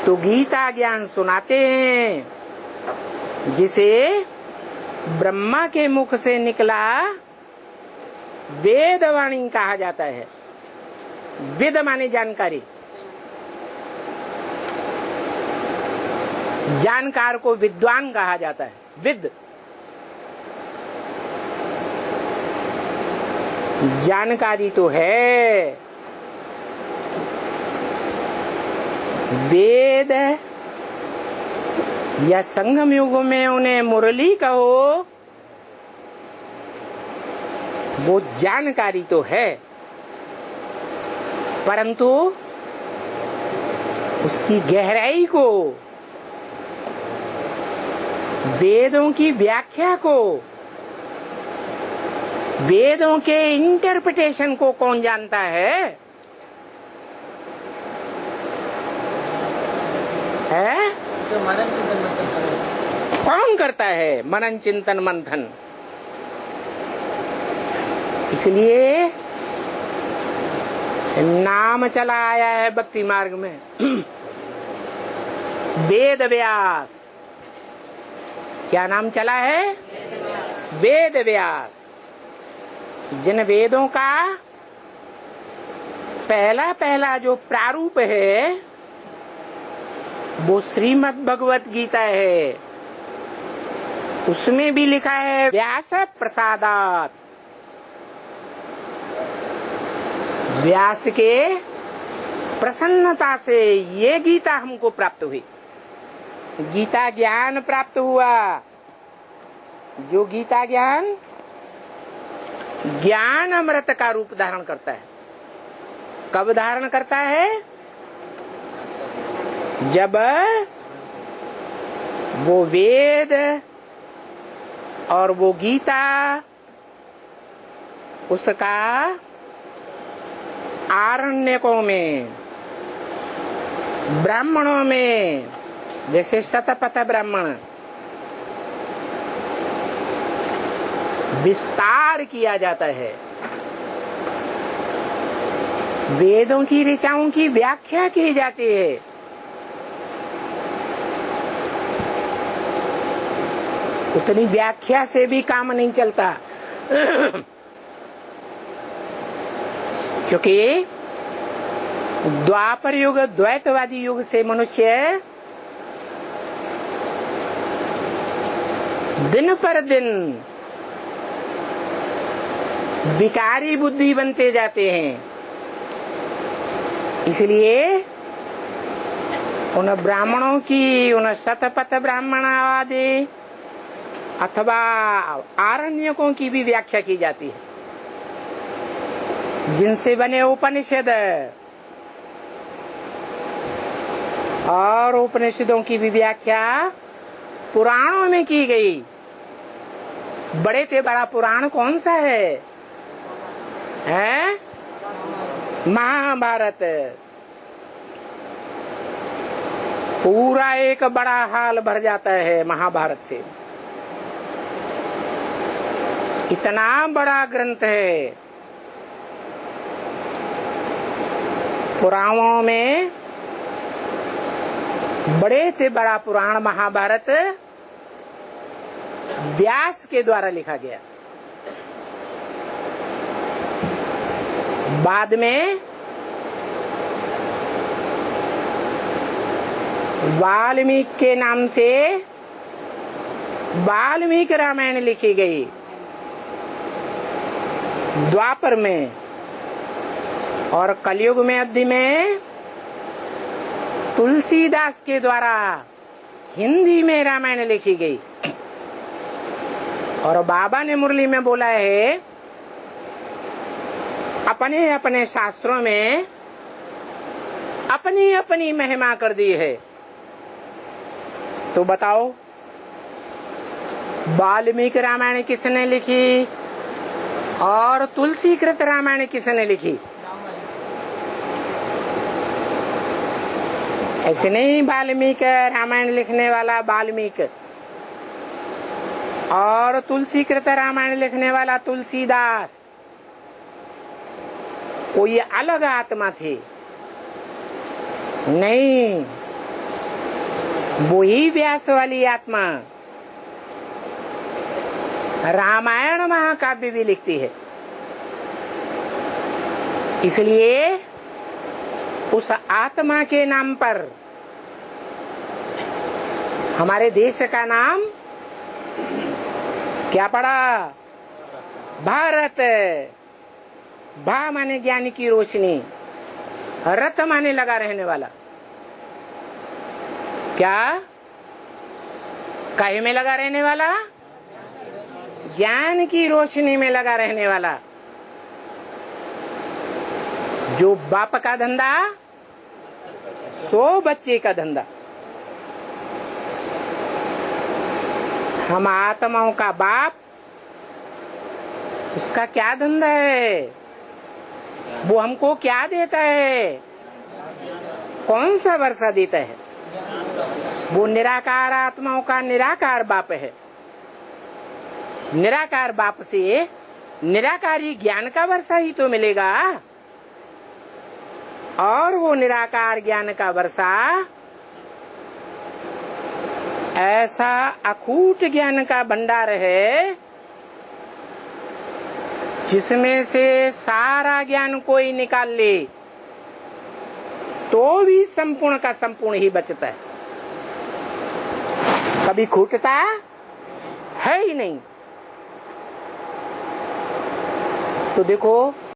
तो गीता ज्ञान सुनाते हैं जिसे ब्रह्मा के मुख से निकला वेदवाणी कहा जाता है। वेद माने जानकारी, जानकार को विद्वान कहा जाता है। विद जानकारी तो है। वेद या संगम युग में उन्हें मुरली कहो, वो जानकारी तो है, परंतु उसकी गहराई को, वेदों की व्याख्या को, वेदों के इंटरप्रिटेशन को कौन जानता है? जो मनन चिंतन मंथन कौन करता है? मनन चिंतन मंथन। इसलिए नाम चला आया है भक्ति मार्ग में वेद व्यास। क्या नाम चला है? वेद व्यास। जिन वेदों का पहला जो प्रारूप है वो श्रीमद् भगवत गीता है। उसमें भी लिखा है व्यास प्रसादात। व्यास के प्रसन्नता से ये गीता हमको प्राप्त हुई। गीता ज्ञान प्राप्त हुआ। जो गीता ज्ञान ज्ञान अमृत का रूप धारण करता है। कब धारण करता है? जब वो वेद और वो गीता उसका आरण्यकों में, ब्राह्मणों में, जैसे शतपथ ब्राह्मण, विस्तार किया जाता है। वेदों की ऋचाओं की व्याख्या की जाती है। उतनी व्याख्या से भी काम नहीं चलता क्योंकि द्वापर युग द्वैतवादी युग से मनुष्य दिन पर दिन विकारी बुद्धि बनते जाते हैं। इसलिए उन ब्राह्मणों की, उन शतपथ ब्राह्मण आदि अथवा आरण्यकों की भी व्याख्या की जाती है, जिनसे बने उपनिषद। और उपनिषदों की भी व्याख्या पुराणों में की गई। बड़े से बड़ा पुराण कौन सा है? महाभारत। पूरा एक बड़ा हाल भर जाता है महाभारत से। इतना बड़ा ग्रंथ है। पुराणों में बड़े से बड़ा पुराण महाभारत व्यास के द्वारा लिखा गया। बाद में वाल्मीकि के नाम से वाल्मीकि रामायण लिखी गई द्वापर में। और कलयुग में अवधि में तुलसीदास के द्वारा हिंदी में रामायण लिखी गई। और बाबा ने मुरली में बोला है, अपने अपने शास्त्रों में अपनी अपनी महिमा कर दी है। तो बताओ, वाल्मीकि रामायण किसने लिखी और तुलसीकृत रामायण किसने लिखी? ऐसे नहीं, वाल्मीकि रामायण लिखने वाला वाल्मीकि और तुलसीकृत रामायण लिखने वाला तुलसीदास कोई अलग आत्मा थी? नहीं, वही व्यास वाली आत्मा रामायण महाकाव्य भी लिखती है। इसलिए उस आत्मा के नाम पर हमारे देश का नाम क्या पड़ा? भारत। भा माने ज्ञान की रोशनी, रत माने लगा रहने वाला। क्या काहे में लगा रहने वाला? ज्ञान की रोशनी में लगा रहने वाला। जो बाप का धंधा सो बच्चे का धंधा। हम आत्माओं का बाप, उसका क्या धंधा है? वो हमको क्या देता है? कौन सा वर्षा देता है? वो निराकार आत्माओं का निराकार बाप है। निराकार बाप से निराकारी ज्ञान का वर्षा ही तो मिलेगा। और वो निराकार ज्ञान का वर्षा ऐसा अखूट ज्ञान का भंडार है जिसमें से सारा ज्ञान कोई निकाल ले तो भी संपूर्ण का संपूर्ण ही बचता है, कभी खूटता है ही नहीं। तो देखो